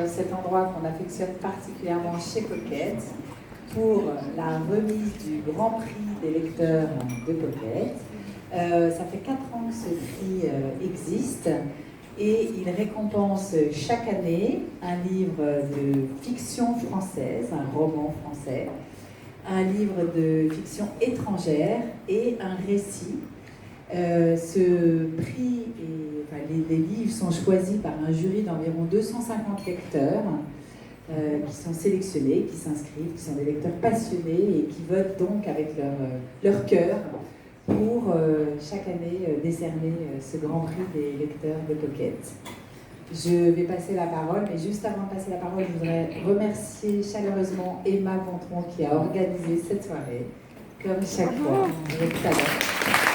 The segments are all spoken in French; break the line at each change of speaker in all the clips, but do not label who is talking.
cet endroit qu'on affectionne particulièrement chez Pocket pour la remise du Grand Prix des lecteurs de Pocket. Ça fait 4 ans que ce prix existe et il récompense chaque année un livre de fiction française, un roman français, un livre de fiction étrangère et un récit. Ce prix, les livres sont choisis par un jury d'environ 250 lecteurs qui sont sélectionnés, qui s'inscrivent, qui sont des lecteurs passionnés et qui votent donc avec leur cœur pour chaque année décerner ce grand prix des lecteurs de Pocket. Je vais passer la parole, mais juste avant de passer la parole, je voudrais remercier chaleureusement Emma Gontron qui a organisé cette soirée, comme chaque fois, avec talent.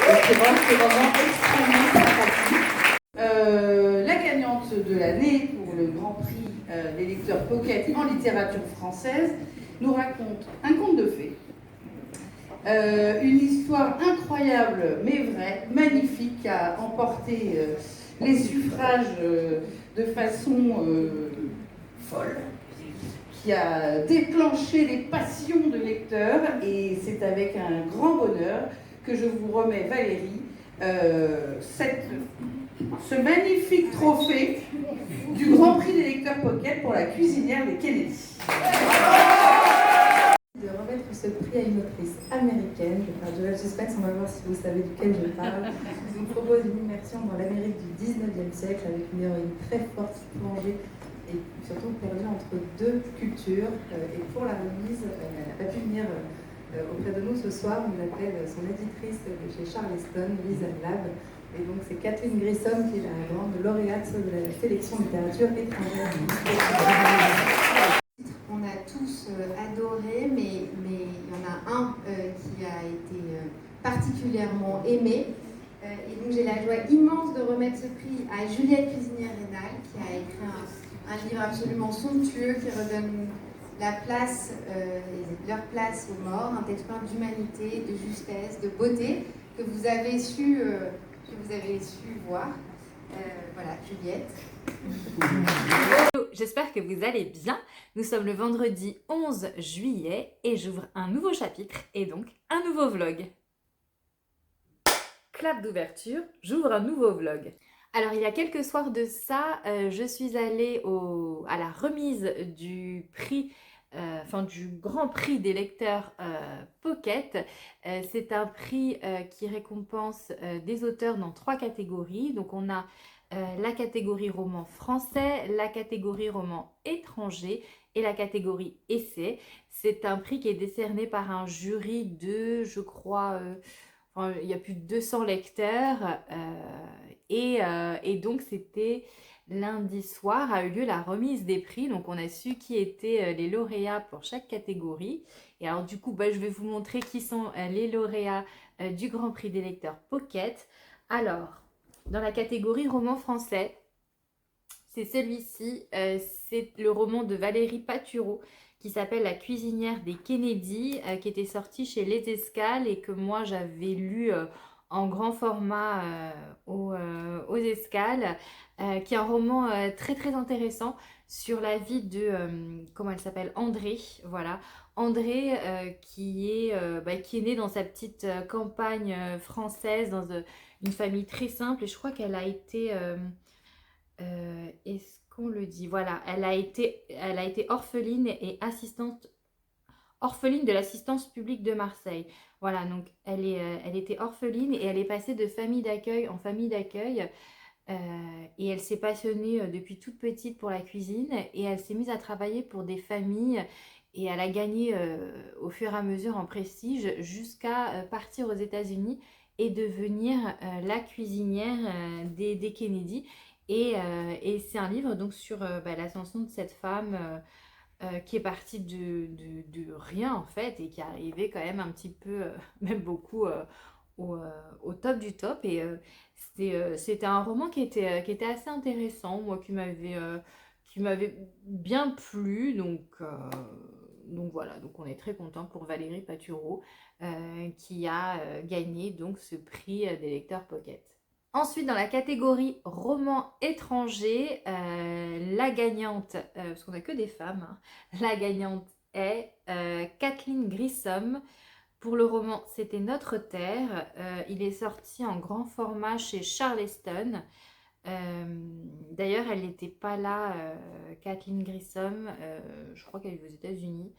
C'est vraiment extrêmement sympathique. La gagnante de l'année pour le Grand Prix des lecteurs Pocket en littérature française nous raconte un conte de fées. Une histoire incroyable mais vraie, magnifique, qui a emporté les suffrages de façon folle, qui a déclenché les passions de lecteurs, et c'est avec un grand bonheur que je vous remets, Valérie, ce magnifique trophée du Grand Prix des lecteurs Pocket pour la cuisinière des Kennedy.
De remettre ce prix à une autrice américaine, de faire Joël Suspense, on va voir si vous savez duquel je parle. Je vous propose une immersion dans l'Amérique du 19e siècle avec une héroïne très forte, plongée et surtout perdue entre deux cultures. Et pour la remise, elle n'a pas pu venir auprès de nous ce soir. On appelle son éditrice de chez Charleston, Lisa Lab. Et donc c'est Kathleen Grissom qui est la grande lauréate de la sélection littérature étrangère.
On a tous adoré, mais il y en a un qui a été particulièrement aimé. Et donc j'ai la joie immense de remettre ce prix à Juliette Cuisinière-Rénal, qui a écrit un livre absolument somptueux qui redonne leur place aux morts, un texte plein d'humanité, de justesse, de beauté, que vous avez su voir. Voilà, Juliette.
J'espère que vous allez bien. Nous sommes le vendredi 11 juillet et j'ouvre un nouveau chapitre et donc un nouveau vlog. Clap d'ouverture, j'ouvre un nouveau vlog. Alors il y a quelques soirs de ça, je suis allée à la remise du prix, du Grand Prix des lecteurs Pocket. C'est un prix qui récompense des auteurs dans 3 catégories. Donc on a la catégorie roman français, la catégorie roman étranger et la catégorie essai. C'est un prix qui est décerné par un jury de, je crois, il y a plus de 200 lecteurs et donc c'était lundi soir a eu lieu la remise des prix. Donc on a su qui étaient les lauréats pour chaque catégorie. Et alors du coup, je vais vous montrer qui sont les lauréats du Grand Prix des lecteurs Pocket. Alors, dans la catégorie roman français, c'est celui-ci, c'est le roman de Valérie Patureau qui s'appelle La cuisinière des Kennedy, qui était sorti chez Les Escales et que moi j'avais lu en grand format aux Escales, qui est un roman très très intéressant sur la vie de, comment elle s'appelle, André, voilà. André qui est né dans sa petite campagne française, dans une famille très simple, et je crois qu'elle a été, est-ce qu'on le dit? Voilà, elle a été orpheline et orpheline de l'assistance publique de Marseille. Voilà, donc elle était orpheline et elle est passée de famille d'accueil en famille d'accueil. Et elle s'est passionnée depuis toute petite pour la cuisine et elle s'est mise à travailler pour des familles et elle a gagné au fur et à mesure en prestige jusqu'à partir aux États-Unis et devenir la cuisinière des Kennedy. Et c'est un livre donc sur l'ascension de cette femme qui est partie de rien en fait et qui est arrivée quand même un petit peu, même beaucoup au top du top. Et c'était un roman qui était assez intéressant, moi qui m'avait bien plu. Donc voilà, donc on est très content pour Valérie Patureau qui a gagné donc ce prix des lecteurs Pocket. Ensuite, dans la catégorie roman étranger, la gagnante, parce qu'on n'a que des femmes, hein, la gagnante est Kathleen Grissom. Pour le roman C'était notre terre, il est sorti en grand format chez Charleston. D'ailleurs, elle n'était pas là, Kathleen Grissom, je crois qu'elle est aux États-Unis.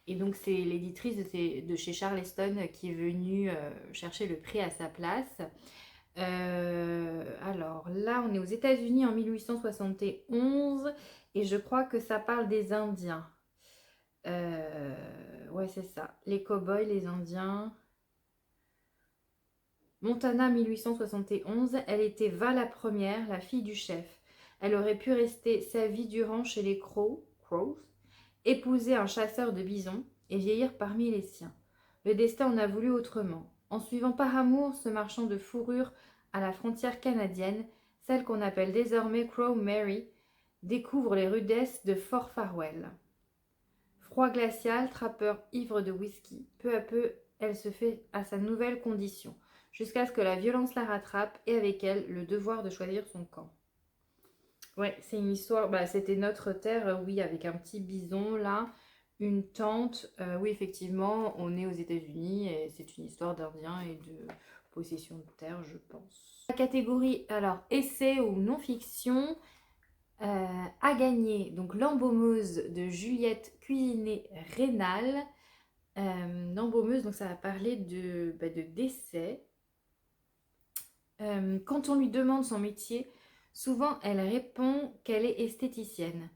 Et donc, c'est l'éditrice de chez Charleston qui est venue chercher le prix à sa place. Alors là, on est aux États-Unis en 1871 et je crois que ça parle des Indiens. Ouais, c'est ça. Les cow-boys, les Indiens. Montana 1871, elle était la première, la fille du chef. Elle aurait pu rester sa vie durant chez les Crows, épouser un chasseur de bisons et vieillir parmi les siens. Le destin en a voulu autrement. En suivant par amour ce marchand de fourrure à la frontière canadienne, celle qu'on appelle désormais Crow Mary découvre les rudesses de Fort Farwell. Froid glacial, trappeur ivre de whisky. Peu à peu, elle se fait à sa nouvelle condition, jusqu'à ce que la violence la rattrape et avec elle le devoir de choisir son camp. Ouais, c'est une histoire, c'était notre terre, oui, avec un petit bison là, une tente. Oui, effectivement, on est aux États-Unis et c'est une histoire d'Indiens et de possession de terre, je pense. La catégorie, alors, essai ou non-fiction, a gagné donc l'embaumeuse de Juliette Cuisinet-Rénal. L'embaumeuse, donc ça va parler de décès. Quand on lui demande son métier, souvent elle répond qu'elle est esthéticienne.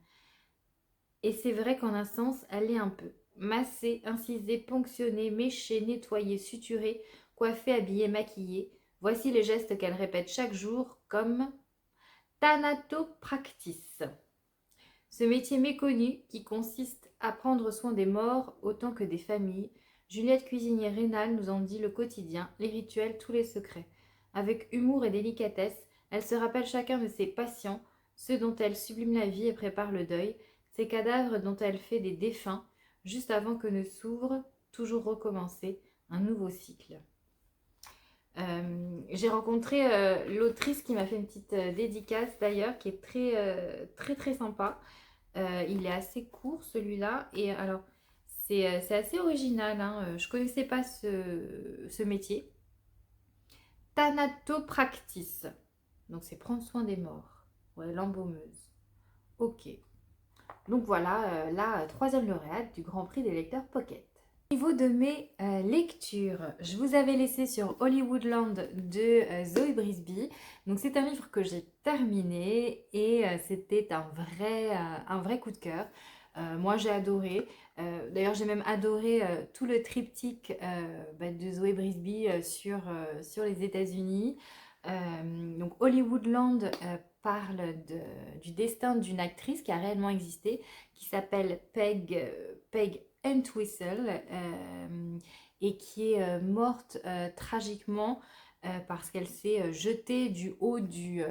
Et c'est vrai qu'en un sens, elle est un peu. Masser, inciser, ponctionner, mécher, nettoyer, suturer, coiffer, habiller, maquiller. Voici les gestes qu'elle répète chaque jour comme thanatopractice. Ce métier méconnu qui consiste à prendre soin des morts autant que des familles, Juliette Cuisinier-Rénal nous en dit le quotidien, les rituels, tous les secrets. Avec humour et délicatesse, elle se rappelle chacun de ses patients, ceux dont elle sublime la vie et prépare le deuil, ces cadavres dont elle fait des défunts, juste avant que ne s'ouvre, toujours recommencer, un nouveau cycle. J'ai rencontré l'autrice qui m'a fait une petite dédicace d'ailleurs, qui est très très sympa. Il est assez court celui-là, et alors c'est assez original, hein. Je connaissais pas ce métier. Thanatopractice, donc c'est prendre soin des morts. Ouais, l'embaumeuse. Ok. Donc voilà la troisième lauréate du Grand Prix des lecteurs Pocket. Au niveau de mes lectures, je vous avais laissé sur Hollywoodland de Zoé Brisby. Donc c'est un livre que j'ai terminé et c'était un vrai coup de cœur. Moi j'ai adoré. D'ailleurs j'ai même adoré tout le triptyque de Zoé Brisby sur les États-Unis. Donc Hollywoodland parle du destin d'une actrice qui a réellement existé, qui s'appelle Peg Entwistle, et qui est morte tragiquement parce qu'elle s'est jetée du haut du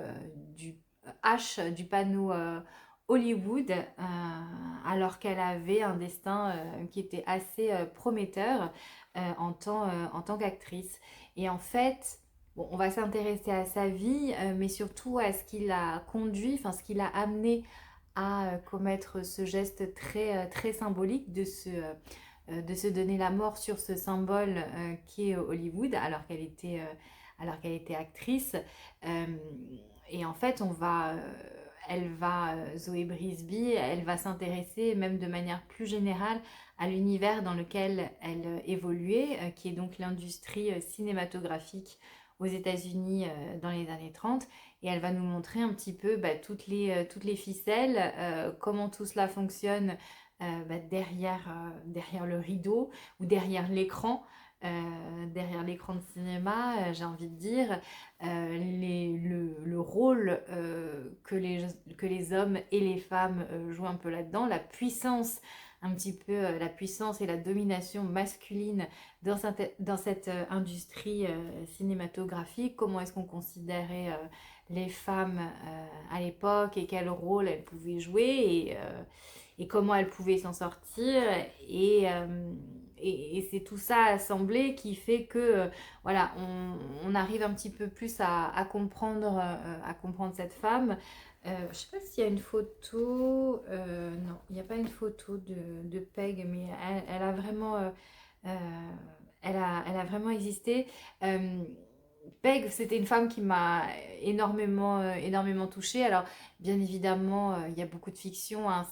H du panneau Hollywood, alors qu'elle avait un destin qui était assez prometteur en tant qu'actrice. Et en fait, bon, on va s'intéresser à sa vie, mais surtout à ce qui l'a conduit, enfin ce qui l'a amené à commettre ce geste très symbolique de se donner la mort sur ce symbole qui est Hollywood, alors qu'elle était actrice. Et en fait, Zoé Brisby, elle va s'intéresser même de manière plus générale à l'univers dans lequel elle évoluait, qui est donc l'industrie cinématographique aux États-Unis dans les années 30. Et elle va nous montrer un petit peu toutes les ficelles, comment tout cela fonctionne derrière le rideau ou derrière l'écran. Derrière l'écran de cinéma, j'ai envie de dire, le rôle que les hommes et les femmes jouent un peu là-dedans, la puissance, un petit peu la puissance et la domination masculine dans cette industrie cinématographique, comment est-ce qu'on considérait les femmes à l'époque et quel rôle elles pouvaient jouer et comment elles pouvaient s'en sortir et et c'est tout ça assemblé qui fait que voilà, on arrive un petit peu plus à comprendre cette femme. Je ne sais pas s'il y a une photo. Non, il n'y a pas une photo de Peg, mais elle a vraiment, elle a vraiment existé. Peg, c'était une femme qui m'a énormément touchée. Alors, bien évidemment, il y a beaucoup de fiction, hein.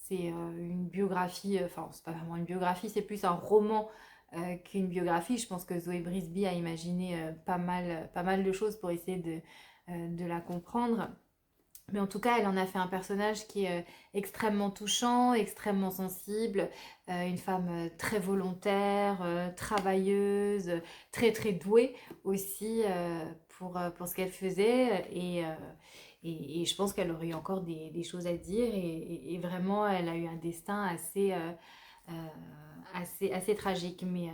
C'est une biographie, enfin, c'est pas vraiment une biographie, c'est plus un roman qu'une biographie. Je pense que Zoé Brisby a imaginé pas mal de choses pour essayer de la comprendre. Mais en tout cas, elle en a fait un personnage qui est extrêmement touchant, extrêmement sensible, une femme très volontaire, travailleuse, très douée aussi pour ce qu'elle faisait. Et je pense qu'elle aurait eu encore des choses à dire. Et vraiment, elle a eu un destin assez tragique. Mais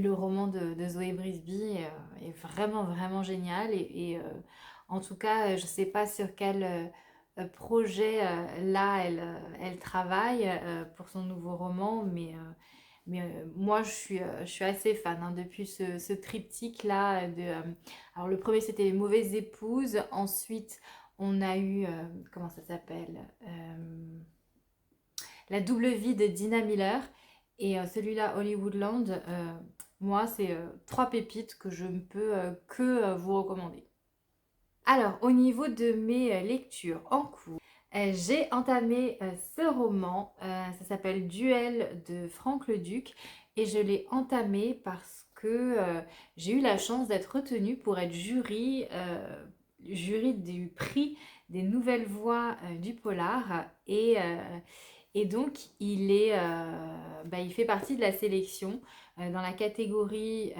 le roman de Zoé Brisby est vraiment génial. En tout cas, je ne sais pas sur quel projet là elle travaille pour son nouveau roman, moi je suis assez fan, hein, depuis ce triptyque là alors le premier c'était Les Mauvaises Épouses, ensuite on a eu comment ça s'appelle, La Double Vie de Dina Miller, et celui-là Hollywoodland. Moi c'est trois pépites que je ne peux que vous recommander. Alors, au niveau de mes lectures en cours, j'ai entamé ce roman, ça s'appelle Duel de Franck Leduc, et je l'ai entamé parce que j'ai eu la chance d'être retenue pour être jury du prix des nouvelles voix du polar, et donc il fait partie de la sélection dans la catégorie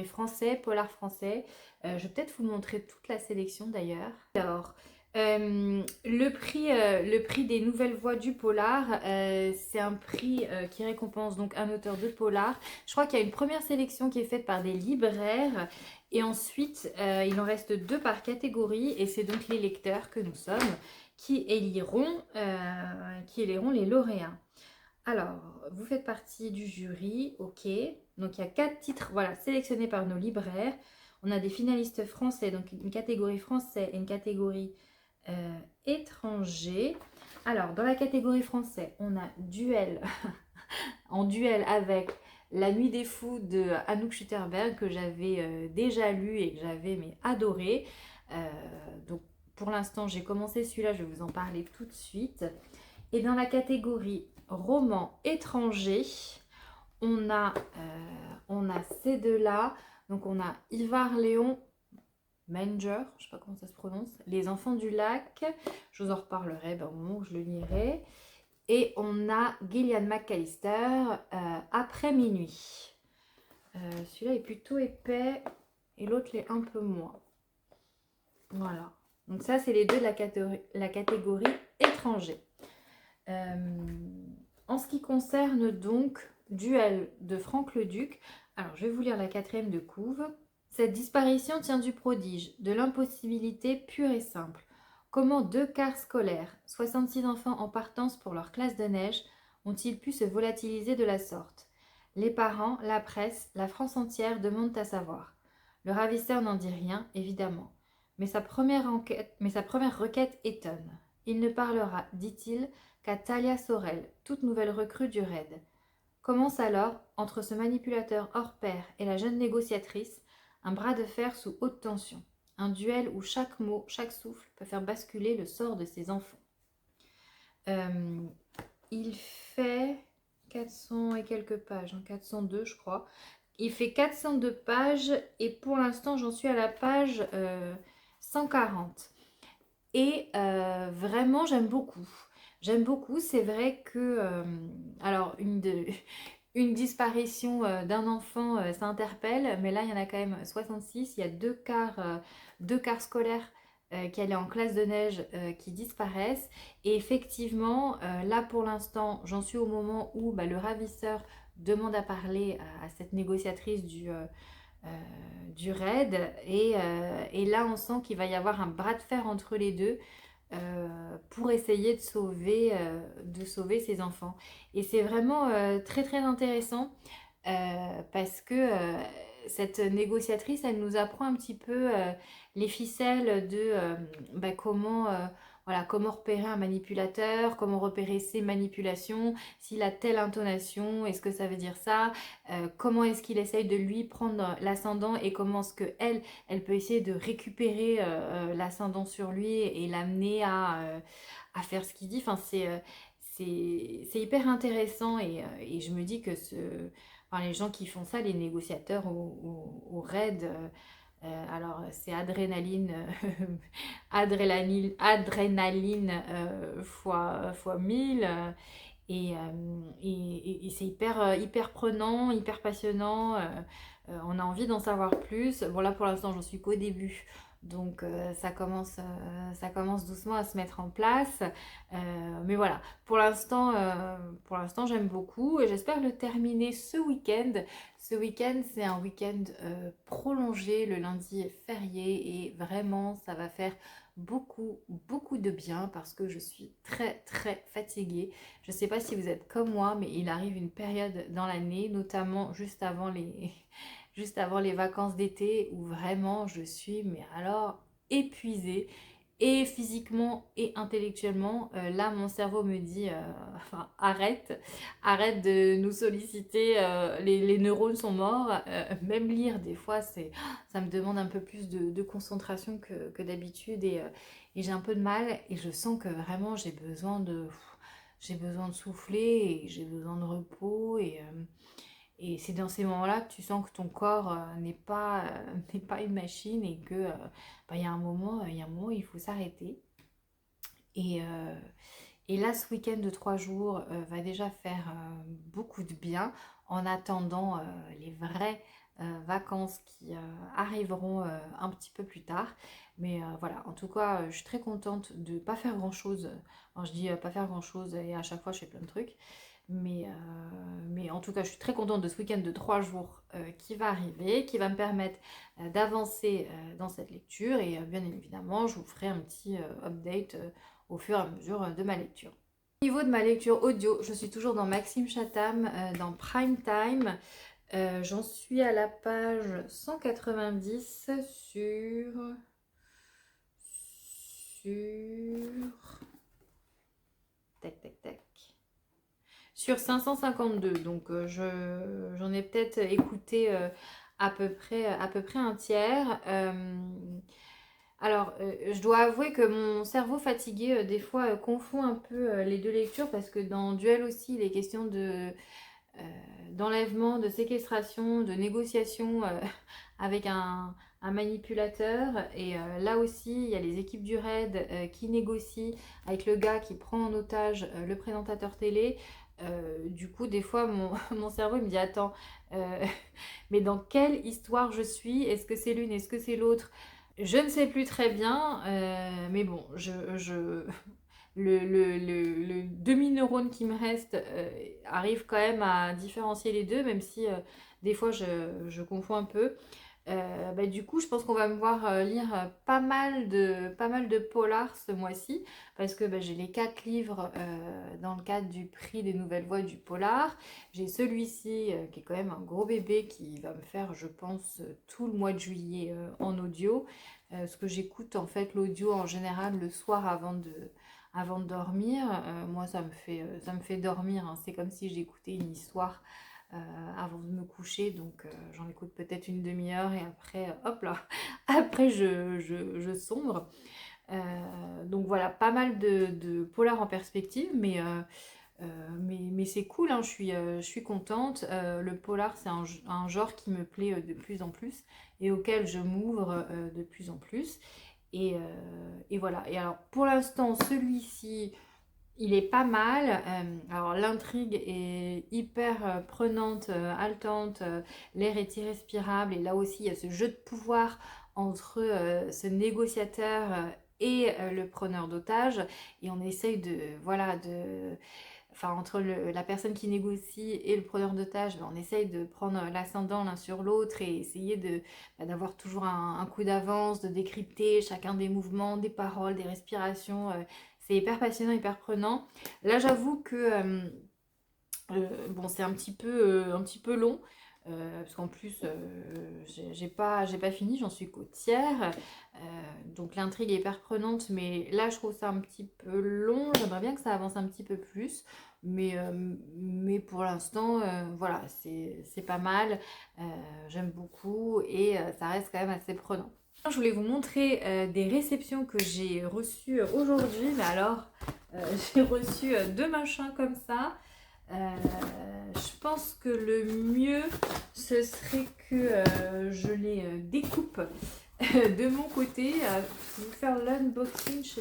français, polar français. Je vais peut-être vous montrer toute la sélection d'ailleurs. Alors, le prix des nouvelles voix du polar, c'est un prix qui récompense donc un auteur de polar. Je crois qu'il y a une première sélection qui est faite par des libraires, et ensuite il en reste 2 par catégorie, et c'est donc les lecteurs que nous sommes qui éliront les lauréats. Alors, vous faites partie du jury, ok. Donc il y a 4 titres, voilà, sélectionnés par nos libraires. On a des finalistes français, donc une catégorie français et une catégorie étranger. Alors, dans la catégorie français, on a Duel, en duel avec La Nuit des Fous de Anouk Schutterberg, que j'avais déjà lu et que j'avais adoré. Donc, pour l'instant, j'ai commencé celui-là, je vais vous en parler tout de suite. Et dans la catégorie roman étranger, on a ces deux-là. Donc on a Ivar Léon Manger, je ne sais pas comment ça se prononce, Les Enfants du Lac, je vous en reparlerai au moment où je le lirai. Et on a Gillian McAllister, Après minuit. Celui-là est plutôt épais et l'autre l'est un peu moins. Voilà. Donc ça, c'est les deux de la catégorie étranger. En ce qui concerne donc Duel de Franck Leduc, alors je vais vous lire la 4e de couve. Cette disparition tient du prodige, de l'impossibilité pure et simple. Comment 2 quarts scolaires, 66 enfants en partance pour leur classe de neige, ont-ils pu se volatiliser de la sorte? Les parents, la presse, la France entière demandent à savoir. Le ravisseur n'en dit rien, évidemment. Mais sa première requête étonne. Il ne parlera, dit-il, qu'à Talia Sorel, toute nouvelle recrue du raid. Commence alors, entre ce manipulateur hors pair et la jeune négociatrice, un bras de fer sous haute tension. Un duel où chaque mot, chaque souffle peut faire basculer le sort de ses enfants. Il fait 400 et quelques pages, 402 je crois. Il fait 402 pages et pour l'instant j'en suis à la page 140. Et vraiment j'aime beaucoup. J'aime beaucoup, c'est vrai que alors une disparition d'un enfant, ça interpelle, mais là il y en a quand même 66, il y a 2 quarts scolaires qui allaient en classe de neige qui disparaissent, et effectivement là pour l'instant j'en suis au moment où le ravisseur demande à parler à cette négociatrice du raid, et là on sent qu'il va y avoir un bras de fer entre les deux. pour essayer de sauver ses enfants. Et c'est vraiment très très intéressant parce que cette négociatrice, elle nous apprend un petit peu les ficelles de comment, voilà, comment repérer un manipulateur, comment repérer ses manipulations, s'il a telle intonation, est-ce que ça veut dire ça, comment est-ce qu'il essaye de lui prendre l'ascendant et comment est-ce que elle peut essayer de récupérer l'ascendant sur lui et l'amener à faire ce qu'il dit. Enfin, c'est hyper intéressant et je me dis que enfin, les gens qui font ça, les négociateurs au raid, alors c'est adrénaline, adrénaline fois 1000 et c'est hyper prenant, hyper passionnant. On a envie d'en savoir plus. Bon là pour l'instant j'en suis qu'au début. Donc ça commence doucement à se mettre en place. Mais voilà, pour l'instant j'aime beaucoup et j'espère le terminer ce week-end. Ce week-end c'est un week-end prolongé. Le lundi est férié et vraiment ça va faire beaucoup de bien parce que je suis très fatiguée. Je ne sais pas si vous êtes comme moi, mais il arrive une période dans l'année, notamment juste avant les vacances d'été, où vraiment je suis, mais alors, épuisée. Et physiquement et intellectuellement, là mon cerveau me dit enfin, arrête de nous solliciter, les neurones sont morts, même lire des fois ça me demande un peu plus de concentration que d'habitude et j'ai un peu de mal et je sens que vraiment j'ai besoin de souffler et j'ai besoin de repos et c'est dans ces moments-là que tu sens que ton corps n'est pas une machine et que il y a un moment, où il faut s'arrêter. Et, euh, et là, ce week-end de 3 jours va déjà faire beaucoup de bien en attendant les vraies vacances qui arriveront un petit peu plus tard. Mais voilà, en tout cas, je suis très contente de ne pas faire grand-chose. Alors, je dis pas faire grand-chose et à chaque fois, je fais plein de trucs. Mais en tout cas, je suis très contente de ce week-end de 3 jours qui va arriver, qui va me permettre d'avancer dans cette lecture. Et bien évidemment, je vous ferai un petit update au fur et à mesure de ma lecture. Au niveau de ma lecture audio, je suis toujours dans Maxime Chatham, dans Prime Time. J'en suis à la page 190 sur 552. Donc j'en ai peut-être écouté à peu près un tiers. Alors, je dois avouer que mon cerveau fatigué, des fois, confond un peu les deux lectures parce que dans Duel aussi, il est question d'enlèvement, de séquestration, de négociation avec un manipulateur. Et là aussi, il y a les équipes du raid qui négocient avec le gars qui prend en otage le présentateur télé. Du coup, des fois, mon cerveau il me dit attends, mais dans quelle histoire je suis? Est-ce que c'est l'une? Est-ce que c'est l'autre? Je ne sais plus très bien, mais bon, le demi-neurone qui me reste arrive quand même à différencier les deux, même si des fois je confonds un peu. Du coup, je pense qu'on va me voir lire pas mal de polars ce mois-ci, parce que j'ai les 4 livres dans le cadre du prix des Nouvelles Voix du polar. J'ai celui-ci qui est quand même un gros bébé qui va me faire, je pense, tout le mois de juillet en audio. Parce que j'écoute en fait l'audio en général le soir avant de dormir. Moi, ça me fait dormir, hein. C'est comme si j'écoutais une histoire avant de me coucher, donc j'en écoute peut-être une demi-heure et après, hop là, après je sombre. Donc voilà, pas mal de polars en perspective, mais c'est cool, hein, je suis contente. Le polar, c'est un genre qui me plaît de plus en plus et auquel je m'ouvre de plus en plus. Et voilà. Et alors, pour l'instant, celui-ci, il est pas mal. Alors, l'intrigue est hyper prenante, haletante. L'air est irrespirable. Et là aussi, il y a ce jeu de pouvoir entre ce négociateur et le preneur d'otages. Et on essaye enfin entre la personne qui négocie et le preneur d'otage, on essaye de prendre l'ascendant l'un sur l'autre et essayer d'avoir toujours un coup d'avance, de décrypter chacun des mouvements, des paroles, des respirations. C'est hyper passionnant, hyper prenant. Là, j'avoue que bon, c'est un petit peu long. Parce qu'en plus, j'ai pas fini, j'en suis qu'au tiers. Donc l'intrigue est hyper prenante, mais là je trouve ça un petit peu long. J'aimerais bien que ça avance un petit peu plus, mais pour l'instant, voilà, c'est pas mal. J'aime beaucoup et ça reste quand même assez prenant. Je voulais vous montrer des réceptions que j'ai reçues aujourd'hui, mais alors j'ai reçu deux machins comme ça. Je pense que le mieux ce serait que je les découpe de mon côté. Pour vous faire l'unboxing, je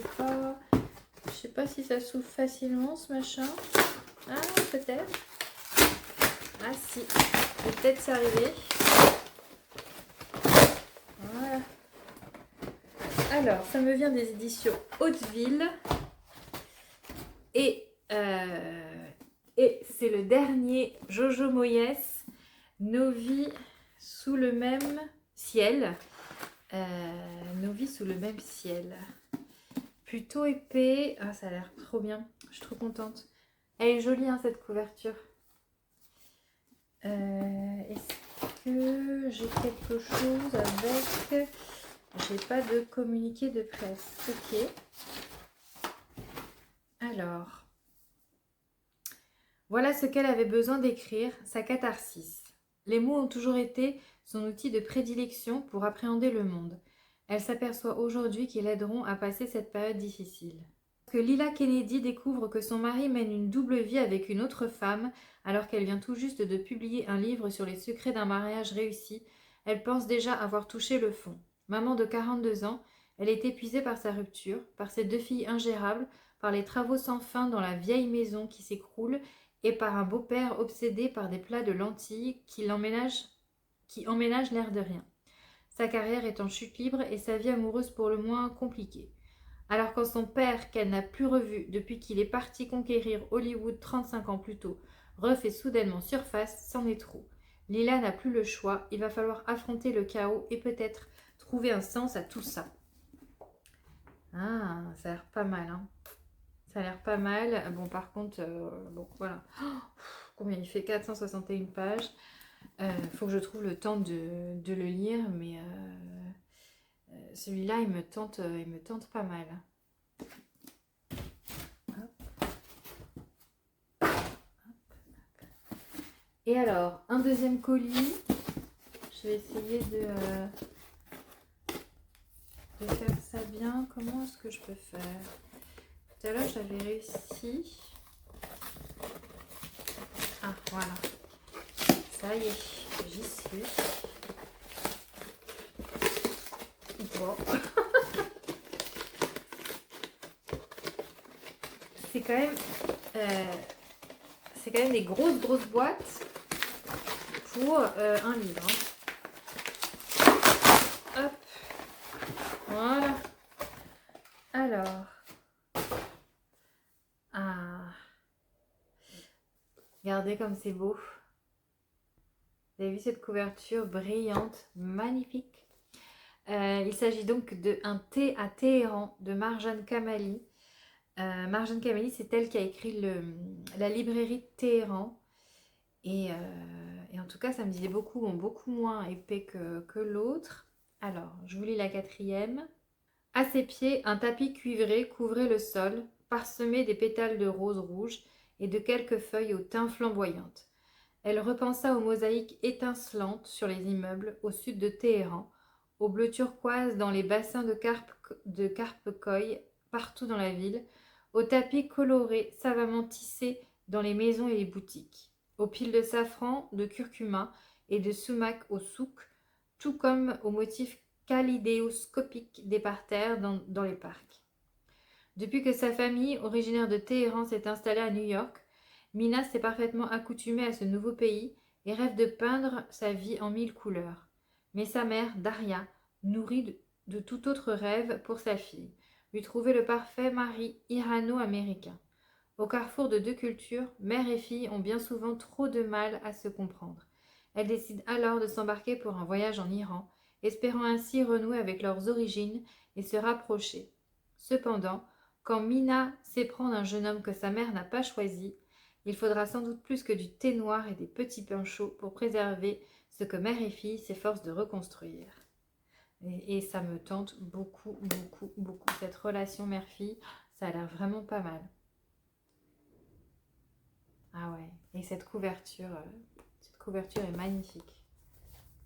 sais pas si ça s'ouvre facilement ce machin. Ah, peut-être. Ah si, peut-être c'est arrivé. Voilà. Alors, ça me vient des éditions Hauteville et c'est le dernier Jojo Moyes, Nos vies sous le même ciel. Nos vies sous le même ciel. Plutôt épais. Ah, ça a l'air trop bien. Je suis trop contente. Elle est jolie, hein, cette couverture. Est-ce que j'ai quelque chose avec... J'ai pas de communiqué de presse. Ok. Alors... Voilà ce qu'elle avait besoin d'écrire, sa catharsis. Les mots ont toujours été son outil de prédilection pour appréhender le monde. Elle s'aperçoit aujourd'hui qu'ils l'aideront à passer cette période difficile. Que Lila Kennedy découvre que son mari mène une double vie avec une autre femme, alors qu'elle vient tout juste de publier un livre sur les secrets d'un mariage réussi, elle pense déjà avoir touché le fond. Maman de 42 ans, elle est épuisée par sa rupture, par ses deux filles ingérables, par les travaux sans fin dans la vieille maison qui s'écroule et par un beau-père obsédé par des plats de lentilles qui emménagent l'air de rien. Sa carrière est en chute libre et sa vie amoureuse pour le moins compliquée. Alors quand son père, qu'elle n'a plus revu depuis qu'il est parti conquérir Hollywood 35 ans plus tôt, refait soudainement surface, c'en est trop. Lila n'a plus le choix, il va falloir affronter le chaos et peut-être trouver un sens à tout ça. Ah, ça a l'air pas mal, hein. Ça a l'air pas mal. Bon, par contre, bon, voilà. Oh, combien il fait? 461 pages. Faut que je trouve le temps de le lire, mais celui-là, il me tente pas mal. Et alors, un deuxième colis. Je vais essayer de faire ça bien. Comment est-ce que je peux faire? Tout à l'heure, j'avais réussi. Ah, voilà. Ça y est, j'y suis. Bon. C'est quand même des grosses boîtes pour un livre. Hein. Hop. Voilà. Alors. Ah. Regardez comme c'est beau. Vous avez vu cette couverture brillante, magnifique. Il s'agit donc d'un thé à Téhéran de Marjane Kamali. Marjane Kamali, c'est elle qui a écrit la librairie de Téhéran. Et en tout cas, ça me disait beaucoup moins épais que l'autre. Alors, je vous lis la quatrième. À ses pieds, un tapis cuivré couvrait le sol, parsemé des pétales de rose rouge et de quelques feuilles aux teints flamboyantes. Elle repensa aux mosaïques étincelantes sur les immeubles au sud de Téhéran, aux bleus turquoises dans les bassins de carpe koi partout dans la ville, aux tapis colorés savamment tissés dans les maisons et les boutiques, aux piles de safran, de curcuma et de sumac au souk, tout comme aux motifs kaléidoscopiques des parterres dans les parcs. Depuis que sa famille, originaire de Téhéran, s'est installée à New York, Mina s'est parfaitement accoutumée à ce nouveau pays et rêve de peindre sa vie en 1000 couleurs. Mais sa mère, Daria, nourrie de tout autre rêve pour sa fille, lui trouver le parfait mari irano-américain. Au carrefour de deux cultures, mère et fille ont bien souvent trop de mal à se comprendre. Elles décident alors de s'embarquer pour un voyage en Iran, espérant ainsi renouer avec leurs origines et se rapprocher. Cependant, quand Mina s'éprend d'un jeune homme que sa mère n'a pas choisi, il faudra sans doute plus que du thé noir et des petits pains chauds pour préserver ce que mère et fille s'efforcent de reconstruire. Et ça me tente beaucoup, beaucoup, beaucoup. Cette relation mère-fille, ça a l'air vraiment pas mal. Ah ouais, et cette couverture est magnifique.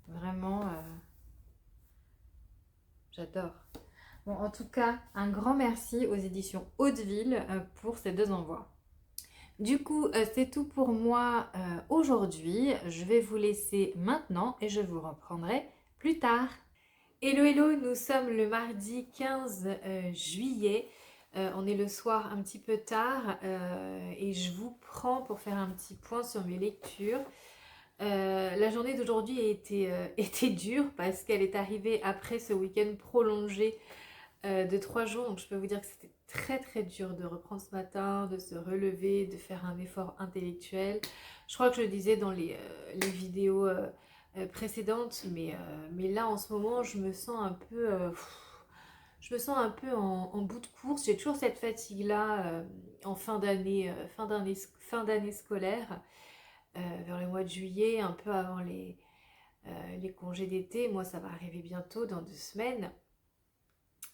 Vraiment, j'adore. Bon, en tout cas, un grand merci aux éditions Hauteville pour ces deux envois. Du coup, c'est tout pour moi aujourd'hui. Je vais vous laisser maintenant et je vous reprendrai plus tard. Hello, hello, nous sommes le mardi 15 juillet. On est le soir un petit peu tard et je vous prends pour faire un petit point sur mes lectures. La journée d'aujourd'hui était dure parce qu'elle est arrivée après ce week-end prolongé de 3 jours. Donc je peux vous dire que c'était très très dur de reprendre ce matin, de se relever, de faire un effort intellectuel. Je crois que je le disais dans les vidéos précédentes, mais là en ce moment je me sens un peu... en bout de course. J'ai toujours cette fatigue-là en fin d'année scolaire, vers le mois de juillet, un peu avant les congés d'été. Moi, ça va arriver bientôt, dans 2 semaines.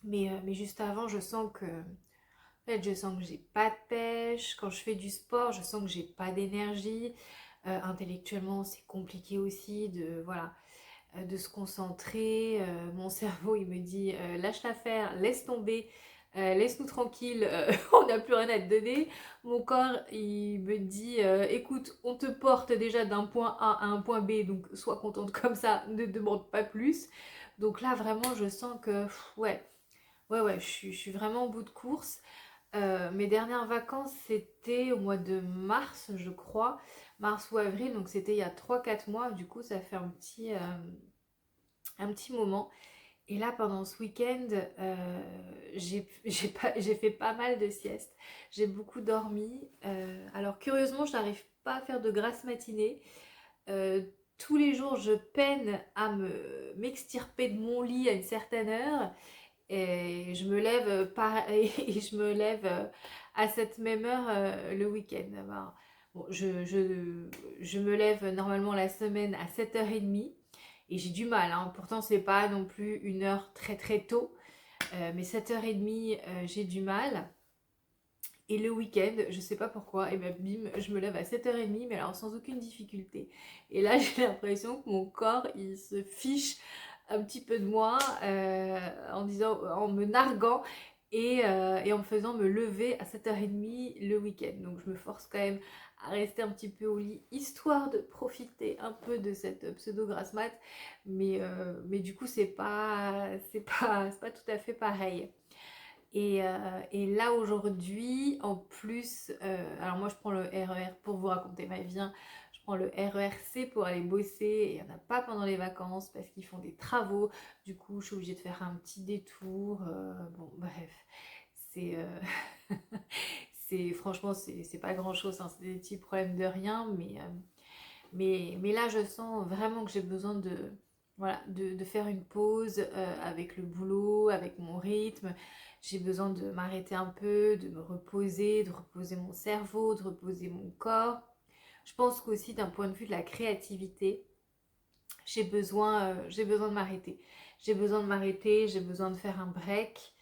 Mais juste avant, je sens que j'ai pas de pêche. Quand je fais du sport, je sens que j'ai pas d'énergie. Intellectuellement, c'est compliqué aussi de se concentrer. Mon cerveau, il me dit lâche l'affaire, laisse tomber, laisse-nous tranquille, on n'a plus rien à te donner. Mon corps, il me dit écoute, on te porte déjà d'un point A à un point B, donc sois contente comme ça, ne demande pas plus. Donc là, vraiment, je sens que ouais, je suis vraiment au bout de course. Mes dernières vacances, c'était au mois de mars, je crois, mars ou avril, donc c'était il y a 3-4 mois. Du coup, ça fait un petit moment. Et là, pendant ce week-end, j'ai fait pas mal de siestes. J'ai beaucoup dormi. Alors, curieusement, je n'arrive pas à faire de grasses matinées. Tous les jours, je peine à m'extirper de mon lit à une certaine heure. Et je me lève, et je me lève à cette même heure le week-end. Alors, bon, je me lève normalement la semaine à 7h30. Et j'ai du mal, hein. Pourtant c'est pas non plus une heure très très tôt, mais 7h30 j'ai du mal. Et le week-end, je sais pas pourquoi, et ben bim, je me lève à 7h30, mais alors sans aucune difficulté. Et là j'ai l'impression que mon corps il se fiche un petit peu de moi en me narguant et en me faisant me lever à 7h30 le week-end. Donc je me force quand même à rester un petit peu au lit, histoire de profiter un peu de cette pseudo-grasse mat. Mais du coup, c'est pas tout à fait pareil. Et là aujourd'hui, en plus, alors moi je prends le RER pour vous raconter ma vie, hein. Je prends le RERC pour aller bosser et il n'y en a pas pendant les vacances parce qu'ils font des travaux. Du coup, je suis obligée de faire un petit détour. Bon, bref, c'est franchement, c'est pas grand chose, hein. C'est des petits problèmes de rien, mais là, je sens vraiment que j'ai besoin de faire une pause avec le boulot, avec mon rythme. J'ai besoin de m'arrêter un peu, de me reposer, de reposer mon cerveau, de reposer mon corps. Je pense qu'aussi d'un point de vue de la créativité, j'ai besoin de m'arrêter. J'ai besoin de m'arrêter, j'ai besoin de faire un break.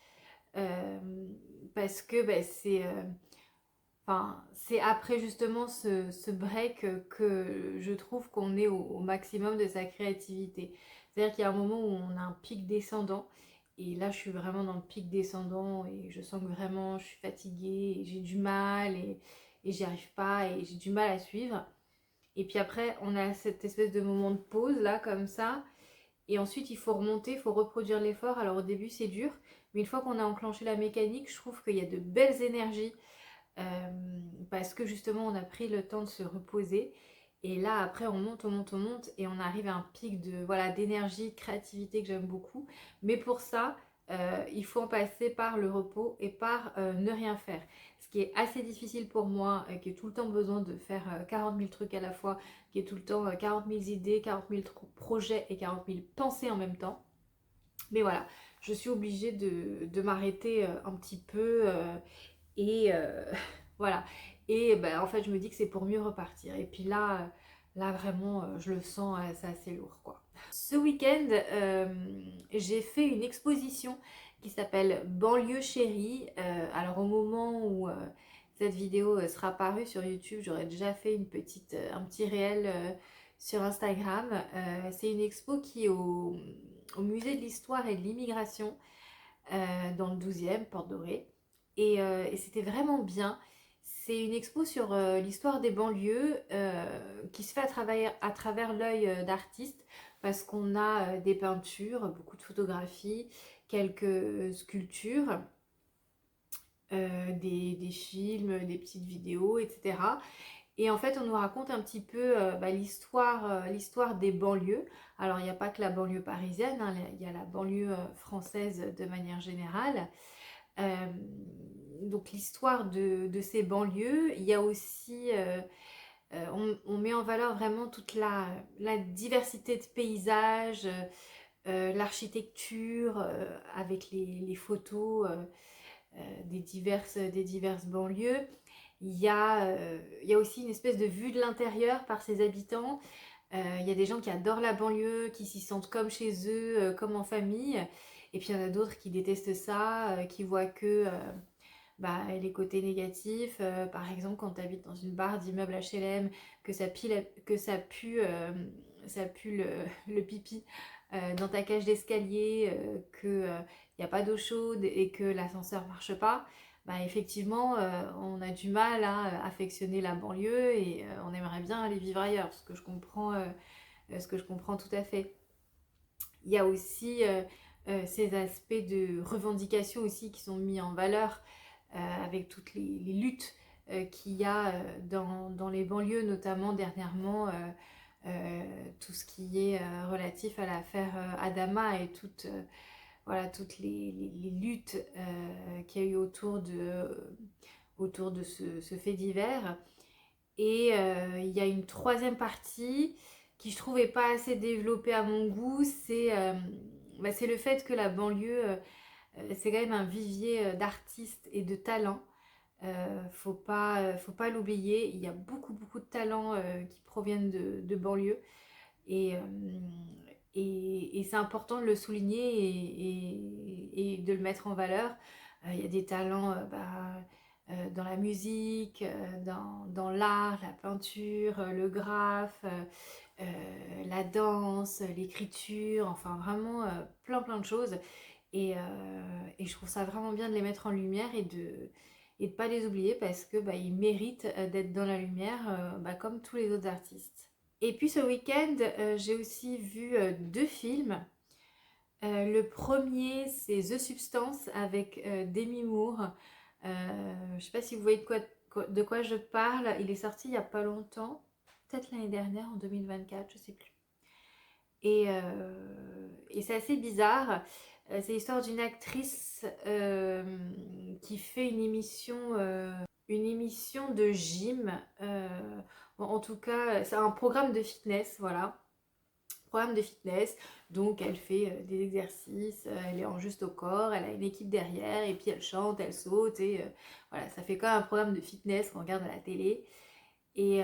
euh, Parce que c'est après justement ce break que je trouve qu'on est au maximum de sa créativité. C'est-à-dire qu'il y a un moment où on a un pic descendant. Et là, je suis vraiment dans le pic descendant et je sens que vraiment je suis fatiguée et j'ai du mal et j'y arrive pas et j'ai du mal à suivre. Et puis après, on a cette espèce de moment de pause là, comme ça. Et ensuite, il faut remonter, il faut reproduire l'effort. Alors au début, c'est dur. Mais une fois qu'on a enclenché la mécanique, je trouve qu'il y a de belles énergies parce que justement on a pris le temps de se reposer et là après on monte et on arrive à un pic d'énergie, de créativité que j'aime beaucoup, mais pour ça il faut en passer par le repos et par ne rien faire. Ce qui est assez difficile pour moi, qui ai tout le temps besoin de faire 40 000 trucs à la fois, qui est tout le temps 40 000 idées, 40 000 projets et 40 000 pensées en même temps. Mais voilà, je suis obligée de m'arrêter un petit peu et voilà. Et ben, en fait, je me dis que c'est pour mieux repartir. Et puis là vraiment, je le sens, c'est assez lourd, quoi. Ce week-end, j'ai fait une exposition qui s'appelle Banlieue chérie. Alors, au moment où cette vidéo sera parue sur YouTube, j'aurais déjà fait un petit réel sur Instagram. C'est une expo qui est au musée de l'histoire et de l'immigration dans le 12e, Porte Dorée. Et c'était vraiment bien. C'est une expo sur l'histoire des banlieues qui se fait à travers l'œil d'artistes parce qu'on a des peintures, beaucoup de photographies, quelques sculptures, des films, des petites vidéos, etc. Et en fait, on nous raconte un petit peu l'histoire des banlieues. Alors, il n'y a pas que la banlieue parisienne, hein, il y a la banlieue française de manière générale. Euh, donc, l'histoire de ces banlieues. Il y a aussi, on met en valeur vraiment toute la diversité de paysages, l'architecture, avec les photos des diverses banlieues. Il y a aussi une espèce de vue de l'intérieur par ses habitants. Il y a des gens qui adorent la banlieue, qui s'y sentent comme chez eux, comme en famille. Et puis il y en a d'autres qui détestent ça, qui voient que les côtés négatifs. Par exemple, quand tu habites dans une barre d'immeubles HLM, ça pue le pipi dans ta cage d'escalier, qu'il n'y a pas d'eau chaude et que l'ascenseur marche pas. Effectivement, on a du mal à affectionner la banlieue et on aimerait bien aller vivre ailleurs, ce que je comprends tout à fait. Il y a aussi ces aspects de revendication aussi qui sont mis en valeur avec toutes les luttes qu'il y a dans les banlieues, notamment dernièrement tout ce qui est relatif à l'affaire Adama et toutes les luttes qu'il y a eu autour de ce fait divers. Et il y a une troisième partie qui je trouvais pas assez développée à mon goût, c'est le fait que la banlieue, c'est quand même un vivier d'artistes et de talents. Faut pas l'oublier, il y a beaucoup de talents qui proviennent de banlieue. Et, euh, et c'est important de le souligner et de le mettre en valeur. Il y a des talents dans la musique, dans l'art, la peinture, le graphe, la danse, l'écriture, enfin vraiment plein de choses. Et je trouve ça vraiment bien de les mettre en lumière et de pas les oublier parce que ils méritent d'être dans la lumière comme tous les autres artistes. Et puis ce week-end, j'ai aussi vu 2 films. Le premier, c'est The Substance avec Demi Moore. Je sais pas si vous voyez de quoi je parle. Il est sorti il y a pas longtemps, peut-être l'année dernière, en 2024, je sais plus. Et c'est assez bizarre. C'est l'histoire d'une actrice qui fait une émission de gym. En tout cas, c'est un programme de fitness, voilà. Programme de fitness, donc elle fait des exercices, elle est en juste au corps, elle a une équipe derrière, et puis elle chante, elle saute, et voilà, ça fait comme un programme de fitness qu'on regarde à la télé. Et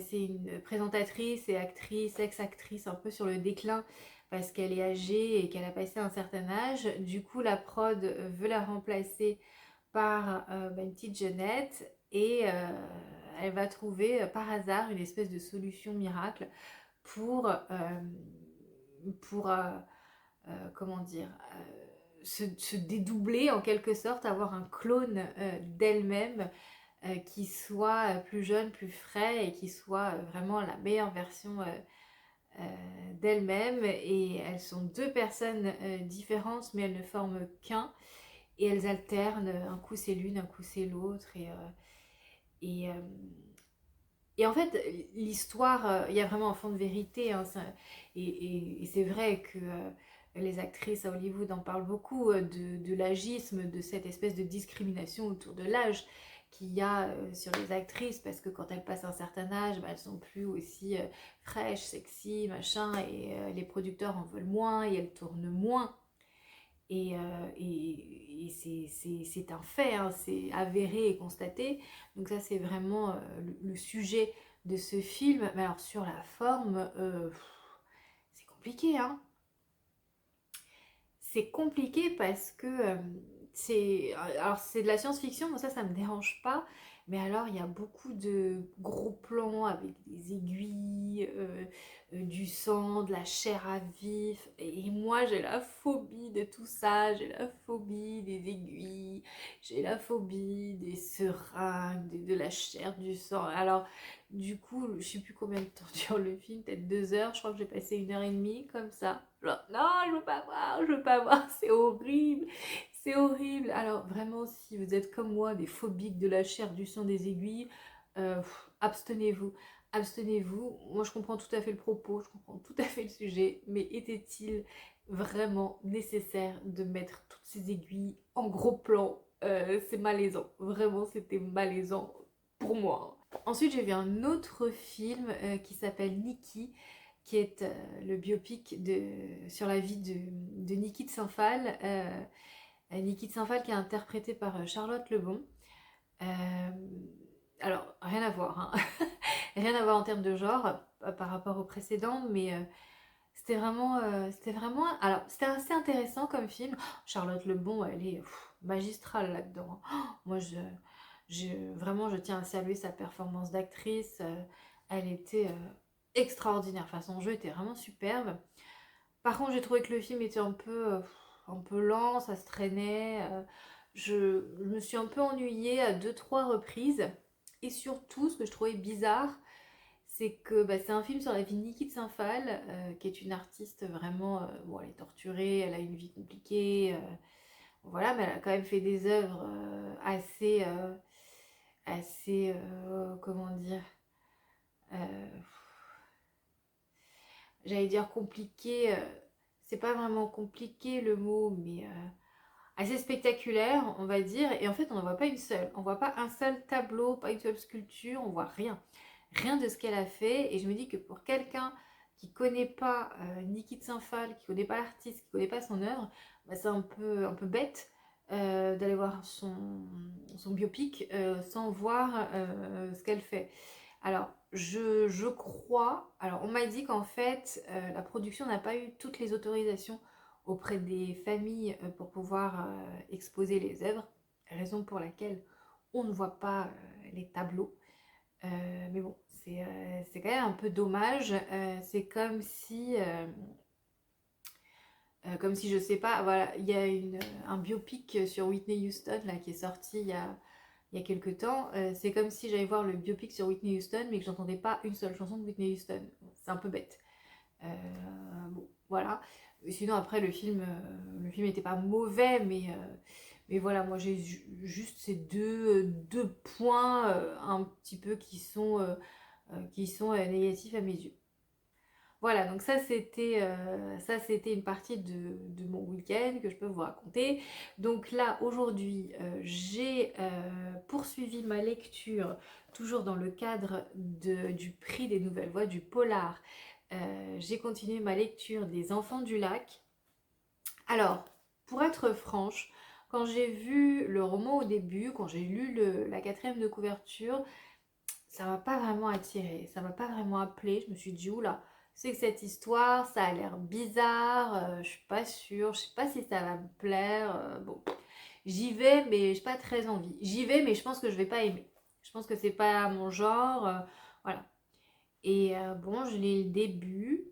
c'est une présentatrice et actrice, ex-actrice un peu sur le déclin parce qu'elle est âgée et qu'elle a passé un certain âge. Du coup, la prod veut la remplacer par une petite jeunette et elle va trouver par hasard une espèce de solution miracle pour, comment dire, se dédoubler en quelque sorte, avoir un clone d'elle-même qui soit plus jeune, plus frais et qui soit vraiment la meilleure version d'elle-même. Et elles sont 2 personnes différentes, mais elles ne forment qu'un. Et elles alternent, un coup c'est l'une, un coup c'est l'autre. Et, euh, et en fait, l'histoire, il y a vraiment un fond de vérité. Hein, et c'est vrai que les actrices à Hollywood en parlent beaucoup, de l'agisme, de cette espèce de discrimination autour de l'âge qu'il y a sur les actrices, parce que quand elles passent un certain âge, bah, elles sont plus aussi fraîches, sexy, machin, et les producteurs en veulent moins, et elles tournent moins. Et c'est un fait, hein, c'est avéré et constaté. Donc ça, c'est vraiment le sujet de ce film. Mais alors, sur la forme, c'est compliqué, hein. C'est compliqué parce que alors c'est de la science-fiction, moi ça me dérange pas, mais alors il y a beaucoup de gros plans avec des aiguilles, du sang, de la chair à vif, et moi j'ai la phobie de tout ça, j'ai la phobie des aiguilles, j'ai la phobie des seringues, de la chair, du sang. Alors du coup, je sais plus combien de temps dure le film, peut-être 2 heures, je crois que j'ai passé 1 heure et demie comme ça. Genre, non, je veux pas voir, je veux pas voir, c'est horrible, c'est horrible. Alors vraiment, si vous êtes comme moi, des phobiques de la chair, du sang, des aiguilles, abstenez-vous, abstenez-vous. Moi, je comprends tout à fait le propos, je comprends tout à fait le sujet, mais était-il vraiment nécessaire de mettre toutes ces aiguilles en gros plan? C'est malaisant, vraiment, c'était malaisant pour moi. Ensuite, j'ai vu un autre film qui s'appelle Nikki, qui est le biopic sur la vie de Niki de Saint-Phal. Niki de Saint-Phal qui est interprétée par Charlotte Lebon. Alors, rien à voir, hein. Rien à voir en termes de genre par rapport au précédent, mais c'était vraiment, alors c'était assez intéressant comme film. Charlotte Lebon, elle est magistrale là-dedans. Moi, vraiment, je tiens à saluer sa performance d'actrice. Elle était extraordinaire. Enfin, son jeu était vraiment superbe. Par contre, j'ai trouvé que le film était un peu lent, ça se traînait. Je me suis un peu ennuyée à 2-3 reprises. Et surtout, ce que je trouvais bizarre, c'est que bah, c'est un film sur la vie de Niki de Saint-Phal, qui est une artiste vraiment. Bon, elle est torturée, elle a une vie compliquée. Voilà, mais elle a quand même fait des œuvres assez, comment dire, euh, j'allais dire compliqué, c'est pas vraiment compliqué le mot, mais assez spectaculaire, on va dire. Et en fait, on n'en voit pas une seule. On voit pas un seul tableau, pas une seule sculpture, on voit rien. Rien de ce qu'elle a fait. Et je me dis que pour quelqu'un qui connaît pas Niki de Saint-Phal, qui connaît pas l'artiste, qui connaît pas son œuvre, bah, c'est un peu bête d'aller voir son biopic sans voir ce qu'elle fait. Alors, je crois, alors on m'a dit qu'en fait, la production n'a pas eu toutes les autorisations auprès des familles pour pouvoir exposer les œuvres, raison pour laquelle on ne voit pas les tableaux. Mais bon, c'est quand même un peu dommage. C'est comme si, je sais pas, voilà, il y a un biopic sur Whitney Houston là, qui est sorti il y a quelques temps. C'est comme si j'allais voir le biopic sur Whitney Houston, mais que j'entendais pas une seule chanson de Whitney Houston. C'est un peu bête. Bon, voilà. Sinon, après, le film n'était pas mauvais, mais voilà, moi j'ai juste ces deux points un petit peu qui sont négatifs à mes yeux. Voilà, donc ça c'était une partie de mon week-end que je peux vous raconter. Donc là, aujourd'hui, j'ai poursuivi ma lecture, toujours dans le cadre du prix des Nouvelles Voix, du polar. J'ai continué ma lecture des Enfants du Lac. Alors, pour être franche, quand j'ai vu le roman au début, quand j'ai lu la 4e de couverture, ça m'a pas vraiment attiré, ça m'a pas vraiment appelé. Je me suis dit, oula, c'est que cette histoire, ça a l'air bizarre, je suis pas sûre, je sais pas si ça va me plaire. Bon, j'y vais, mais j'ai pas très envie. J'y vais, mais je pense que je vais pas aimer. Je pense que c'est pas mon genre, voilà. Et bon, je lis le début.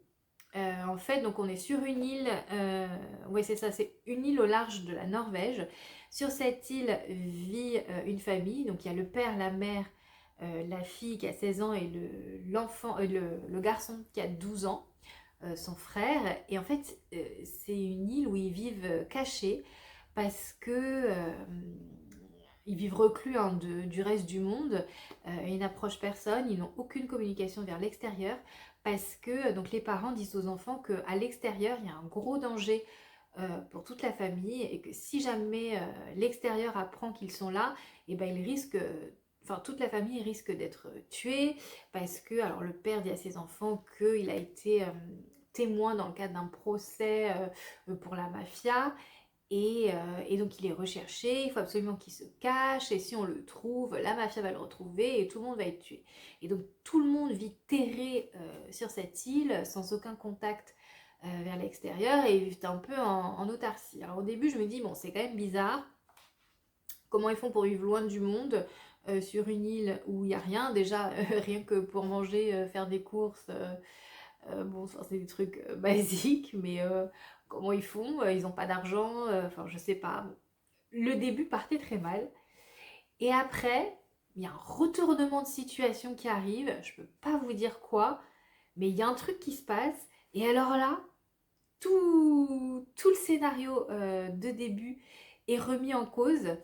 En fait, donc on est sur une île, ouais c'est ça, c'est une île au large de la Norvège. Sur cette île vit une famille, donc il y a le père, la mère, la fille qui a 16 ans et le garçon qui a 12 ans, son frère. Et en fait, c'est une île où ils vivent cachés parce que ils vivent reclus hein, du reste du monde, ils n'approchent personne, ils n'ont aucune communication vers l'extérieur parce que donc les parents disent aux enfants qu'à l'extérieur, il y a un gros danger pour toute la famille et que si jamais l'extérieur apprend qu'ils sont là, et ben ils risquent, enfin toute la famille risque d'être tuée parce que alors le père dit à ses enfants qu'il a été témoin dans le cadre d'un procès pour la mafia. Et donc il est recherché, il faut absolument qu'il se cache, et si on le trouve, la mafia va le retrouver et tout le monde va être tué. Et donc tout le monde vit terré sur cette île, sans aucun contact vers l'extérieur, et vit un peu en autarcie. Alors au début je me dis, bon c'est quand même bizarre, comment ils font pour vivre loin du monde, sur une île où il n'y a rien, déjà rien que pour manger, faire des courses, bon c'est des trucs basiques, mais comment ils font, ils n'ont pas d'argent, enfin je sais pas. Bon. Le début partait très mal, et après il y a un retournement de situation qui arrive, je peux pas vous dire quoi, mais il y a un truc qui se passe, et alors là, tout le scénario de début est remis en cause,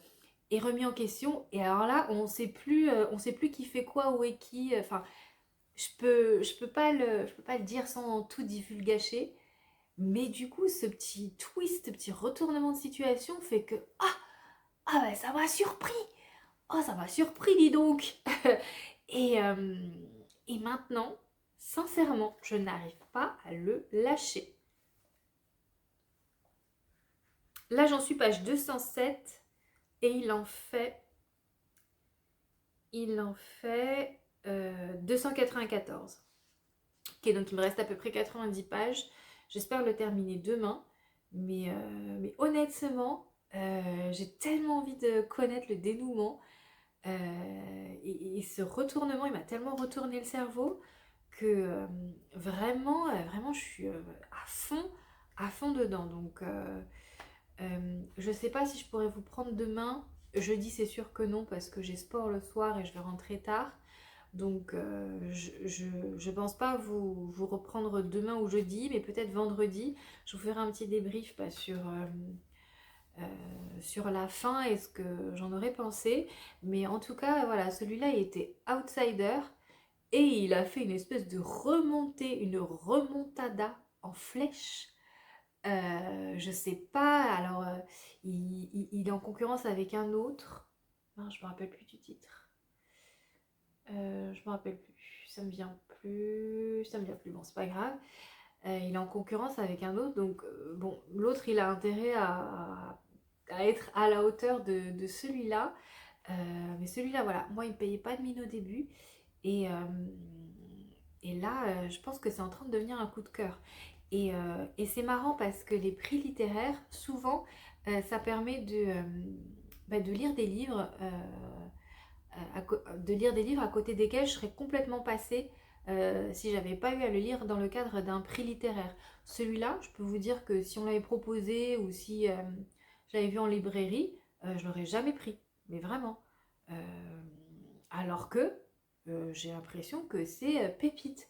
est remis en question, et alors là on sait plus qui fait quoi, où est qui, enfin je peux pas le dire sans tout divulgacher, mais du coup ce petit twist, ce petit retournement de situation fait que ben ça m'a surpris, ça m'a surpris dis donc. et, et maintenant sincèrement je n'arrive pas à le lâcher. Là j'en suis page 207 et il en fait 294. Ok, donc il me reste à peu près 90 pages. J'espère le terminer demain. Mais honnêtement, j'ai tellement envie de connaître le dénouement. Et ce retournement, il m'a tellement retourné le cerveau que vraiment, je suis à fond dedans. Donc, je sais pas si je pourrais vous prendre demain. Jeudi, c'est sûr que non, parce que j'ai sport le soir et je vais rentrer tard. Donc je pense pas vous reprendre demain ou jeudi, mais peut-être vendredi. Je vous ferai un petit débrief sur la fin et ce que j'en aurais pensé. Mais en tout cas, voilà, celui-là il était outsider et il a fait une espèce de remontée, une remontada en flèche. Je sais pas, alors il est en concurrence avec un autre. Non, je me rappelle plus du titre. Je me rappelle plus, ça me vient plus, bon c'est pas grave. Il est en concurrence avec un autre, donc bon, l'autre il a intérêt à être à la hauteur de celui-là. Mais celui-là, voilà, moi il me payait pas de mine au début, et, là je pense que c'est en train de devenir un coup de cœur. Et c'est marrant parce que les prix littéraires, souvent, ça permet de lire des livres à côté desquels je serais complètement passée si j'avais pas eu à le lire dans le cadre d'un prix littéraire. Celui-là, je peux vous dire que si on l'avait proposé ou si j'avais vu en librairie, je l'aurais jamais pris, mais vraiment. Alors que j'ai l'impression que c'est pépite.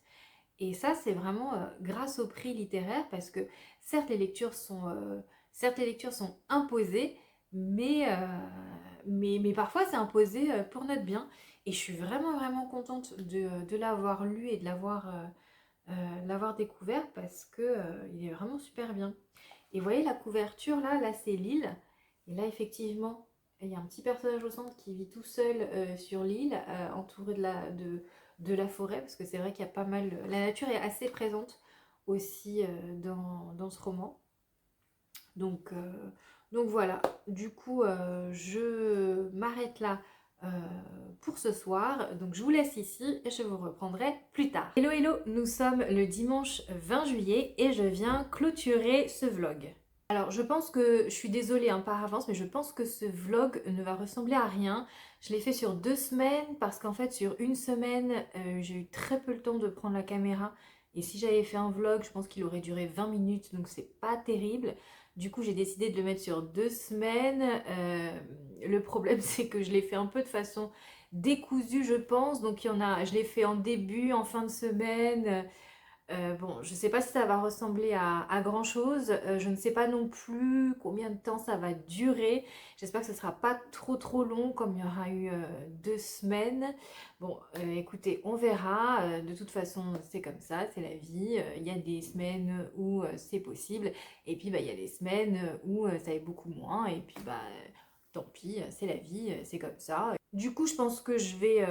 Et ça, c'est vraiment grâce au prix littéraire, parce que certes, les lectures sont imposées, mais parfois c'est imposé pour notre bien. Et je suis vraiment, vraiment contente de l'avoir lu et de l'avoir découvert, parce que il est vraiment super bien. Et vous voyez la couverture, là c'est l'île. Et là, effectivement, il y a un petit personnage au centre qui vit tout seul sur l'île, entouré de la forêt, parce que c'est vrai qu'il y a pas mal... La nature est assez présente aussi dans ce roman. Donc voilà, du coup, je m'arrête là pour ce soir. Donc je vous laisse ici et je vous reprendrai plus tard. Hello, hello, nous sommes le dimanche 20 juillet et je viens clôturer ce vlog. Alors je pense que, je suis désolée par avance, mais je pense que ce vlog ne va ressembler à rien. Je l'ai fait sur 2 semaines parce qu'en fait sur une semaine, j'ai eu très peu le temps de prendre la caméra. Et si j'avais fait un vlog, je pense qu'il aurait duré 20 minutes, donc c'est pas terrible. Du coup, j'ai décidé de le mettre sur 2 semaines. Le problème, c'est que je l'ai fait un peu de façon décousue, je pense. Donc, je l'ai fait en début, en fin de semaine. Bon, je ne sais pas si ça va ressembler à grand chose. Je ne sais pas non plus combien de temps ça va durer. J'espère que ce ne sera pas trop long comme il y aura eu 2 semaines. Bon, écoutez, on verra. De toute façon, c'est comme ça, c'est la vie. Il y a des semaines où c'est possible. Et puis, bah, il y a des semaines où ça est beaucoup moins. Et puis, bah, tant pis, c'est la vie, c'est comme ça. Du coup, je pense que je vais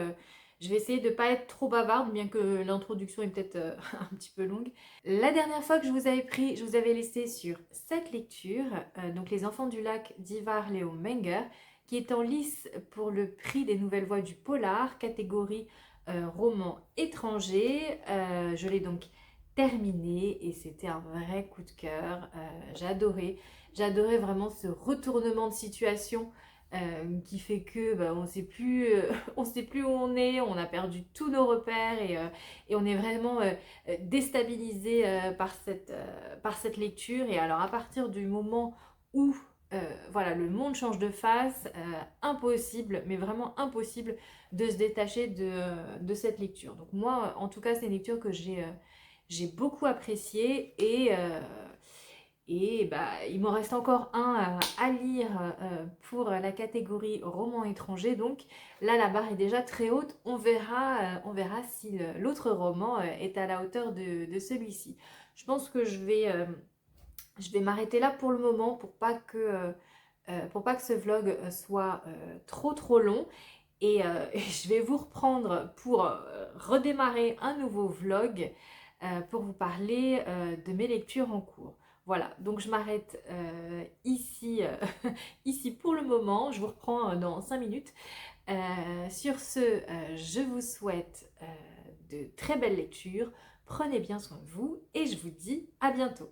essayer de ne pas être trop bavarde, bien que l'introduction est peut-être un petit peu longue. La dernière fois que je vous avais pris, je vous avais laissé sur cette lecture, donc Les Enfants du Lac d'Ivar Léo Menger, qui est en lice pour le prix des Nouvelles Voix du Polar, catégorie roman étranger. Je l'ai donc terminé et c'était un vrai coup de cœur. J'adorais vraiment ce retournement de situation qui fait que bah, on sait plus où on a perdu tous nos repères et on est vraiment déstabilisé par cette lecture. Et alors à partir du moment où voilà, le monde change de face, impossible, mais vraiment impossible de se détacher de cette lecture. Donc moi, en tout cas, c'est une lecture que j'ai beaucoup appréciée et bah, il m'en reste encore un à lire pour la catégorie roman étranger. Donc là, la barre est déjà très haute. On verra si l'autre roman est à la hauteur de celui-ci. Je pense que je vais m'arrêter là pour le moment pour pas que ce vlog soit trop long. Et je vais vous reprendre pour redémarrer un nouveau vlog pour vous parler de mes lectures en cours. Voilà, donc je m'arrête ici, ici pour le moment. Je vous reprends dans 5 minutes. Sur ce, je vous souhaite de très belles lectures. Prenez bien soin de vous et je vous dis à bientôt.